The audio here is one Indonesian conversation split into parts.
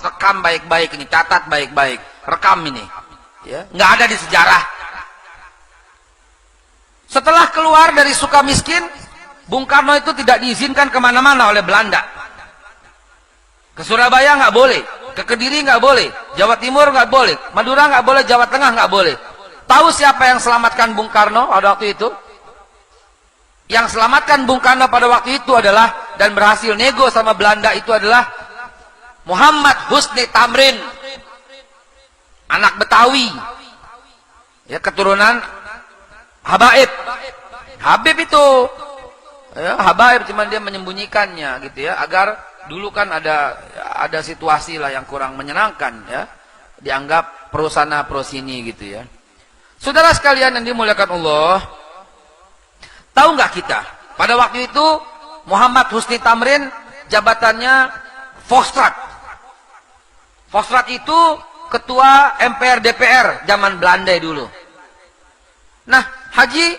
rekam baik-baik ini, catat baik-baik, rekam ini. Ya, nggak ada di sejarah. Setelah keluar dari Sukamiskin, Bung Karno itu tidak diizinkan kemana-mana oleh Belanda. Ke Surabaya nggak boleh, ke Kediri nggak boleh, Jawa Timur nggak boleh, Madura nggak boleh, Jawa Tengah nggak boleh. Tahu siapa yang selamatkan Bung Karno pada waktu itu? Yang selamatkan Bung Karno pada waktu itu adalah, dan berhasil nego sama Belanda itu adalah Muhammad Husni Tamrin, anak Betawi, ya, keturunan Habaib. Habib itu, ya, Habaib, cuman dia menyembunyikannya gitu ya, agar dulu kan ada situasi lah yang kurang menyenangkan ya, dianggap pro sana pro sini gitu ya. Saudara sekalian yang dimuliakan Allah, tahu nggak kita pada waktu itu Muhammad Husni Tamrin jabatannya Volkstraat. Volkstraat itu ketua MPR DPR zaman Belanda dulu. Nah, Haji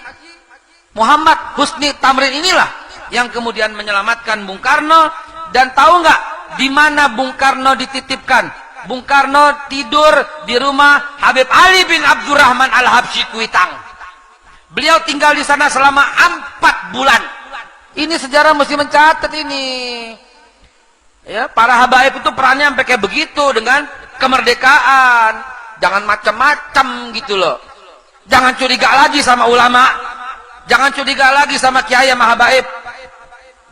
Muhammad Husni Tamrin inilah yang kemudian menyelamatkan Bung Karno. Dan tahu nggak di mana Bung Karno dititipkan? Bung Karno tidur di rumah Habib Ali bin Abdurrahman Al-Habsyi Kuitang. Beliau tinggal di sana selama 4 bulan. Ini sejarah mesti mencatat ini. Ya, para habaib itu perannya sampai kayak begitu dengan kemerdekaan. Jangan macam-macam gitu loh. Jangan curiga lagi sama ulama. Jangan curiga lagi sama kiai sama habaib.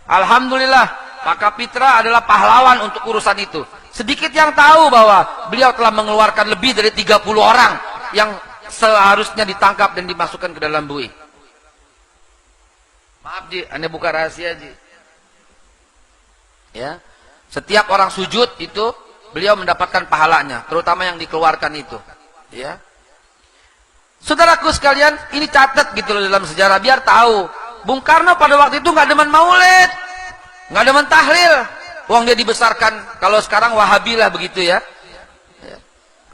Alhamdulillah, Pak Kapitra adalah pahlawan untuk urusan itu. Sedikit yang tahu bahwa beliau telah mengeluarkan lebih dari 30 orang yang seharusnya ditangkap dan dimasukkan ke dalam bui. Maaf Ji, Anda buka rahasia Ji. Ya, setiap orang sujud itu beliau mendapatkan pahalanya, terutama yang dikeluarkan itu. Ya, saudaraku sekalian, ini catat gitu loh dalam sejarah biar tahu. Bung Karno pada waktu itu nggak demen maulid, nggak demen tahlil. Uang dia dibesarkan, kalau sekarang Wahabi lah begitu ya.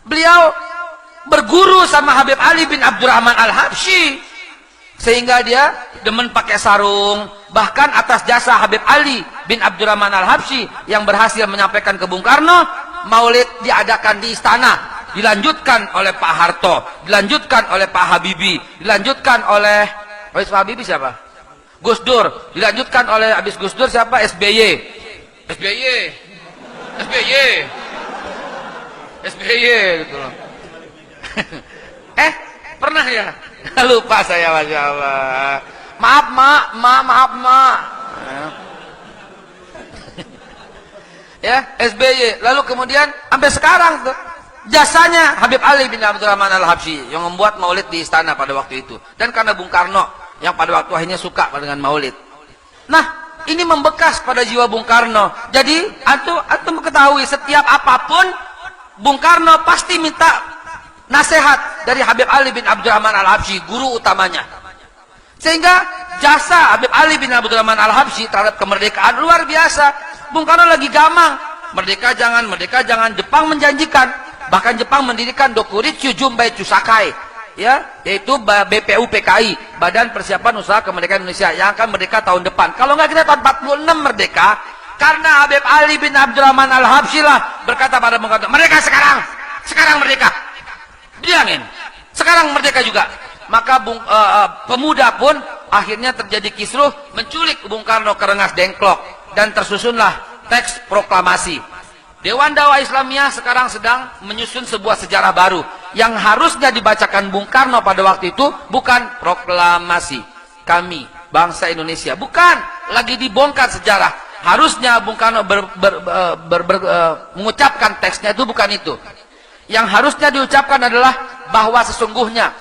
Beliau berguru sama Habib Ali bin Abdurrahman Al-Habsyi, sehingga dia demen pakai sarung. Bahkan atas jasa Habib Ali bin Abdurrahman Al-Habsyi yang berhasil menyampaikan ke Bung Karno, maulid diadakan di istana, dilanjutkan oleh Pak Harto, dilanjutkan oleh Pak Habibie, dilanjutkan oleh Pak Habibie siapa? Gus Dur, dilanjutkan oleh habis Gus Dur siapa? SBY. SBY gitu loh. Pernah ya? Lupa saya, Masya Allah. Maaf mak. Ya, SBY. Lalu kemudian sampai sekarang tuh jasanya Habib Ali bin Abdurrahman Al-Habsyi yang membuat maulid di istana pada waktu itu. Dan karena Bung Karno yang pada waktu akhirnya suka dengan maulid. Nah, ini membekas pada jiwa Bung Karno. Jadi antum ketahui setiap apapun Bung Karno pasti minta nasihat dari Habib Ali bin Abdurrahman Al-Habsyi, guru utamanya. Sehingga jasa Habib Ali bin Abdurrahman Al-Habsyi terhadap kemerdekaan luar biasa. Bung Karno lagi gamang, merdeka jangan, Jepang menjanjikan, bahkan Jepang mendirikan Dokuritsu Jumbai Chusakai, ya, yaitu BPU PKI, Badan Persiapan Usaha Kemerdekaan Indonesia, yang akan merdeka tahun depan. Kalau nggak kita tahun 46 merdeka, karena Habib Ali bin Abdurrahman Al-Habsyi lah berkata pada Bung Karno, merdeka sekarang merdeka. Diamin, sekarang merdeka juga. Maka pemuda pun akhirnya terjadi kisruh, menculik Bung Karno ke Rengas Dengklok, dan tersusunlah teks proklamasi. Dewan Dakwah Islamiyah sekarang sedang menyusun sebuah sejarah baru yang harusnya dibacakan Bung Karno pada waktu itu bukan proklamasi kami bangsa Indonesia, bukan, lagi dibongkar sejarah. Harusnya Bung Karno mengucapkan teksnya itu bukan itu. Yang harusnya diucapkan adalah bahwa sesungguhnya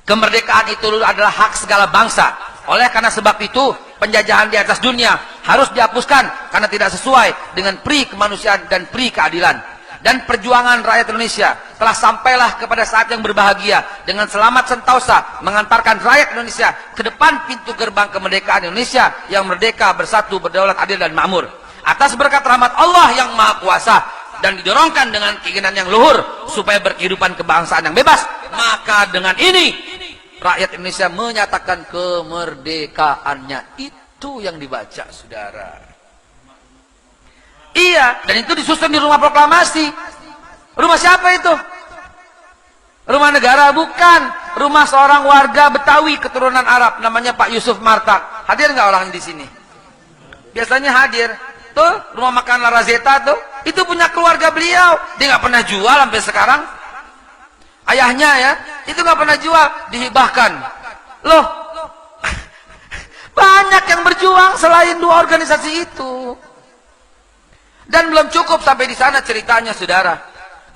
kemerdekaan itu adalah hak segala bangsa. Oleh karena sebab itu penjajahan di atas dunia harus dihapuskan karena tidak sesuai dengan pri kemanusiaan dan pri keadilan. Dan perjuangan rakyat Indonesia telah sampailah kepada saat yang berbahagia dengan selamat sentosa mengantarkan rakyat Indonesia ke depan pintu gerbang kemerdekaan Indonesia yang merdeka, bersatu, berdaulat, adil dan makmur. Atas berkat rahmat Allah yang Maha Kuasa dan didorongkan dengan keinginan yang luhur supaya berkehidupan kebangsaan yang bebas, maka dengan ini rakyat Indonesia menyatakan kemerdekaannya. Itu yang dibaca, saudara. Iya, dan itu disusun di rumah proklamasi. Rumah siapa itu? Rumah negara? Bukan. Rumah seorang warga Betawi keturunan Arab, namanya Pak Yusuf Martak. Hadir nggak orang di sini? Biasanya hadir. Tuh, rumah makan La Razeta tuh, itu punya keluarga beliau. Dia nggak pernah jual sampai sekarang. Ayahnya ya, itu nggak pernah jual, dihibahkan. Loh, banyak yang berjuang selain dua organisasi itu. Dan belum cukup sampai di sana ceritanya, saudara.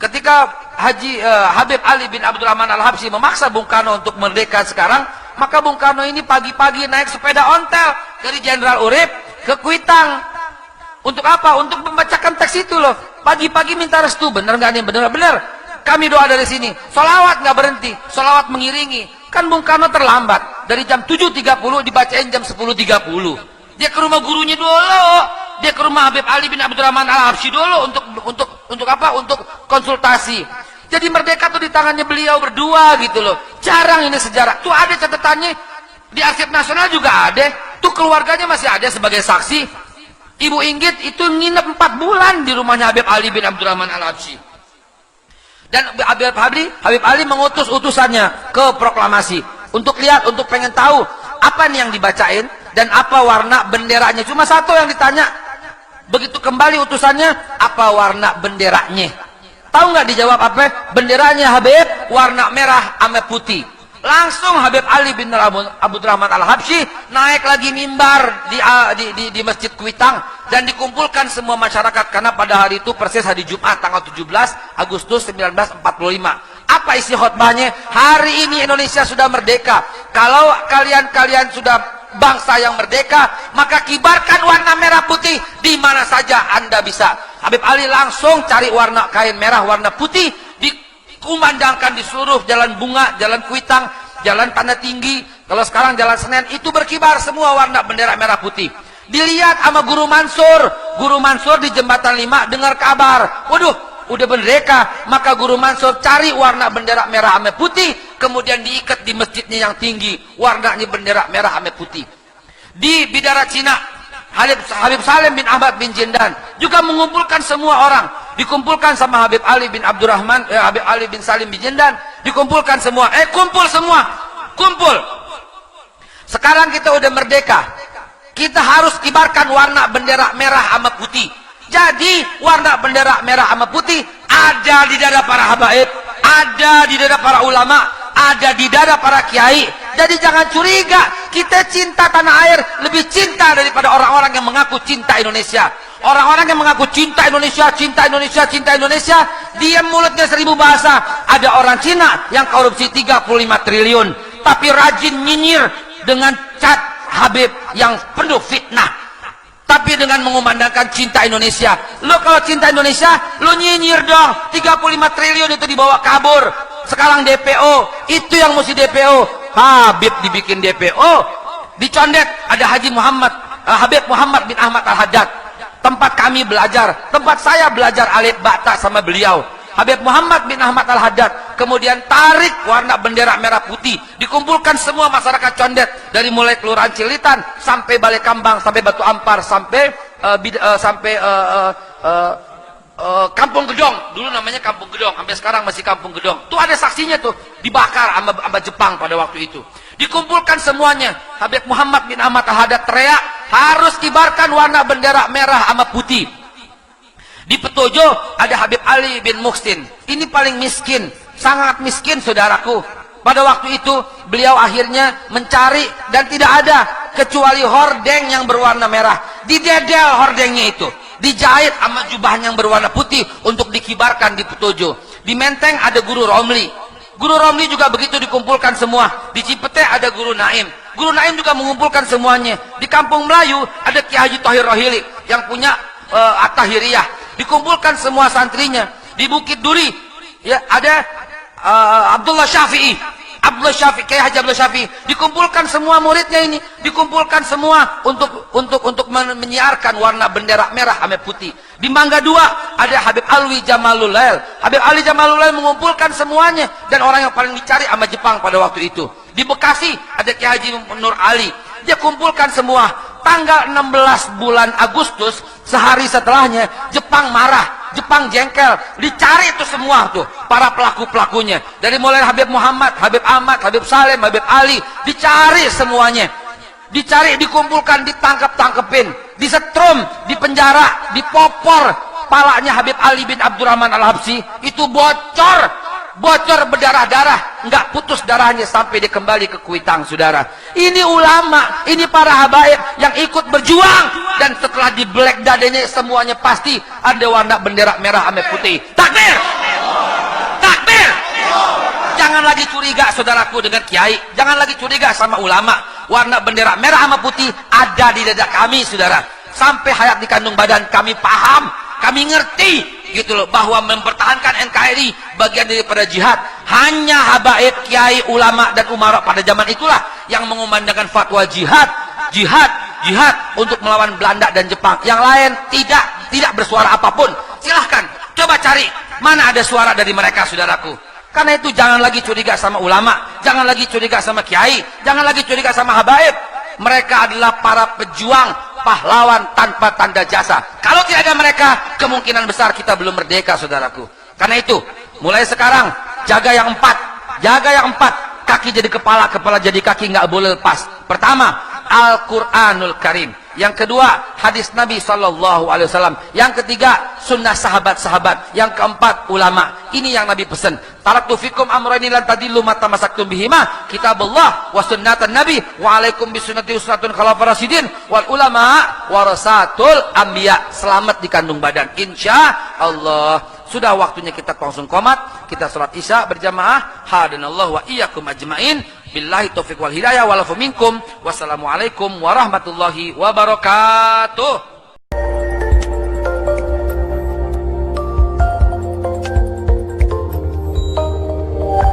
Ketika Habib Ali bin Abdurrahman Al-Habsyi memaksa Bung Karno untuk merdeka sekarang, maka Bung Karno ini pagi-pagi naik sepeda ontel dari Jenderal Urip ke Kuitang. Untuk apa? Untuk membacakan teks itu loh. Pagi-pagi minta restu. Bener nggak nih? Bener. Kami doa dari sini. Solawat nggak berhenti. Solawat mengiringi. Kan Bung Karno terlambat. Dari jam 7.30 dibacain jam 10.30. Dia ke rumah gurunya dulu. Dia ke rumah Habib Ali bin Abdurrahman Al-Habsyi dulu untuk apa? Untuk konsultasi. Jadi merdeka tuh di tangannya beliau berdua gitu loh. Jarang ini sejarah. Tuh ada catatannya di Arsip Nasional juga ada. Tuh keluarganya masih ada sebagai saksi. Ibu Inggit itu nginep 4 bulan di rumahnya Habib Ali bin Abdurrahman Al-Habsyi. Dan Habib Ali mengutus utusannya ke proklamasi untuk lihat, untuk pengen tahu apa nih yang dibacain dan apa warna benderanya. Cuma satu yang ditanya. Begitu kembali utusannya, apa warna benderanya? Tahu nggak dijawab apa? Benderanya Habib warna merah sama putih. Langsung Habib Ali bin Abdurrahman Al-Habsyi naik lagi mimbar di Masjid Kuitang dan dikumpulkan semua masyarakat, karena pada hari itu persis hari Jumat tanggal 17 Agustus 1945. Apa isi khutbahnya? Hari ini Indonesia sudah merdeka. Kalau kalian sudah bangsa yang merdeka, maka kibarkan warna merah putih di mana saja Anda bisa. Habib Ali langsung cari warna kain merah warna putih, dikumandangkan di seluruh jalan Bunga, jalan Kuitang, jalan Tanda Tinggi, kalau sekarang jalan Senen, itu berkibar semua warna bendera merah putih. Dilihat sama Guru Mansur di Jembatan 5 dengar kabar, waduh udah merdeka, maka Guru Mansur cari warna bendera merah sama putih, kemudian diikat di masjidnya yang tinggi, warnanya bendera merah sama putih. Di Bidara Cina, Habib Salim bin Ahmad bin Jindan juga mengumpulkan semua orang, dikumpulkan sama Habib Ali bin Habib Ali bin Salim bin Jindan, dikumpulkan semua, kumpul. Sekarang kita udah merdeka, kita harus kibarkan warna bendera merah sama putih. Jadi warna bendera merah sama putih ada di dada para habaib, ada di dada para ulama, ada di dada para kiai. Jadi jangan curiga, kita cinta tanah air lebih cinta daripada orang-orang yang mengaku cinta Indonesia. Orang-orang yang mengaku cinta Indonesia, diam mulutnya 1000 bahasa. Ada orang Cina yang korupsi 35 triliun, tapi rajin nyinyir dengan cat Habib yang penuh fitnah. Tapi dengan mengumandangkan cinta Indonesia. Lo kalau cinta Indonesia, lo nyinyir dong. 35 triliun itu dibawa kabur. Sekarang DPO, itu yang mesti DPO. Habib dibikin DPO, dicondet. Ada Habib Muhammad bin Ahmad Al-Haddad. Tempat kami belajar, tempat saya belajar alif bata sama beliau. Habib Muhammad bin Ahmad Al-Haddad kemudian tarik warna bendera merah putih, dikumpulkan semua masyarakat Condet dari mulai Kelurahan Cilitan sampai Balai Kambang, sampai Batu Ampar, sampai Kampung Gedong. Dulu namanya Kampung Gedong, sampai sekarang masih Kampung Gedong. Tuh ada saksinya tuh, dibakar sama Jepang pada waktu itu. Dikumpulkan semuanya. Habib Muhammad bin Ahmad Al-Haddad teriak, harus kibarkan warna bendera merah sama putih. Di Petojo ada Habib Ali bin Muhsin. Ini paling miskin, sangat miskin saudaraku. Pada waktu itu beliau akhirnya mencari dan tidak ada kecuali hordeng yang berwarna merah. Didedel hordengnya itu, dijahit sama jubah yang berwarna putih untuk dikibarkan di Petojo. Di Menteng ada Guru Romli. Guru Romli juga begitu dikumpulkan semua. Di Cipete ada Guru Naim. Guru Naim juga mengumpulkan semuanya. Di Kampung Melayu ada Kiai Haji Thohir Rohili yang punya At-Tahiriyah. Dikumpulkan semua santrinya. Di Bukit Duri ya ada Abdullah Syafi'i, Kiai Haji Abdullah Syafi'i. Dikumpulkan semua muridnya ini, dikumpulkan semua untuk menyiarkan warna bendera merah sama putih. Di Mangga 2 ada Habib Alwi Jamalulail. Habib Ali Jamalulail mengumpulkan semuanya dan orang yang paling dicari sama Jepang pada waktu itu. Di Bekasi ada Kiai Haji Nur Ali. Dia kumpulkan semua. tanggal 16 bulan Agustus, sehari setelahnya Jepang marah, Jepang jengkel, dicari itu semua tuh para pelaku-pelakunya, dari mulai Habib Muhammad, Habib Ahmad, Habib Salim, Habib Ali, dicari semuanya, dicari, dikumpulkan, ditangkep-tangkepin, disetrum, dipenjara, dipopor. Palanya Habib Ali bin Abdurrahman Al-Habsyi itu bocor berdarah-darah, nggak putus darahnya sampai dia kembali ke Kuitang, saudara. Ini ulama, ini para habaib yang ikut berjuang, dan setelah di black dadanya semuanya pasti ada warna bendera merah sama putih. Takbir, takbir. Jangan lagi curiga, saudaraku, dengan kiai. Jangan lagi curiga sama ulama. Warna bendera merah sama putih ada di dada kami, saudara. Sampai hayat di kandung badan kami paham, kami ngerti gitu loh, bahwa mempertahankan NKRI bagian daripada jihad. Hanya habaib, kiai, ulama dan umara pada zaman itulah yang mengumandangkan fatwa jihad untuk melawan Belanda dan Jepang. Yang lain tidak bersuara apapun. Silahkan coba cari mana ada suara dari mereka, saudaraku. Karena itu jangan lagi curiga sama ulama, jangan lagi curiga sama kiai, jangan lagi curiga sama habaib. Mereka adalah para pejuang, pahlawan tanpa tanda jasa. Kalau tidak ada mereka, kemungkinan besar kita belum merdeka, saudaraku. Karena itu, mulai sekarang jaga yang empat, kaki jadi kepala, kepala jadi kaki, nggak boleh lepas. Pertama, Al-Quranul Karim. Yang kedua, hadis Nabi SAW. Yang ketiga, sunnah sahabat-sahabat. Yang keempat, ulama. Ini yang Nabi pesan. Taraktu fikum amrayni lan tadillu ma tamassaktum bihima, kitabullah wa sunnatan nabi wa alaikum bisunnati usnatun khalafar rasyidin wal ulama warasatul anbiya. Selamat di kandung badan, insya Allah. Sudah waktunya kita langsung qomat, kita sholat isya berjamaah. Hadanallahu wa iyyakum ajmain. Billahi taufiq wal hidayah wal afu minkum. Wassalamualaikum warahmatullahi wabarakatuh.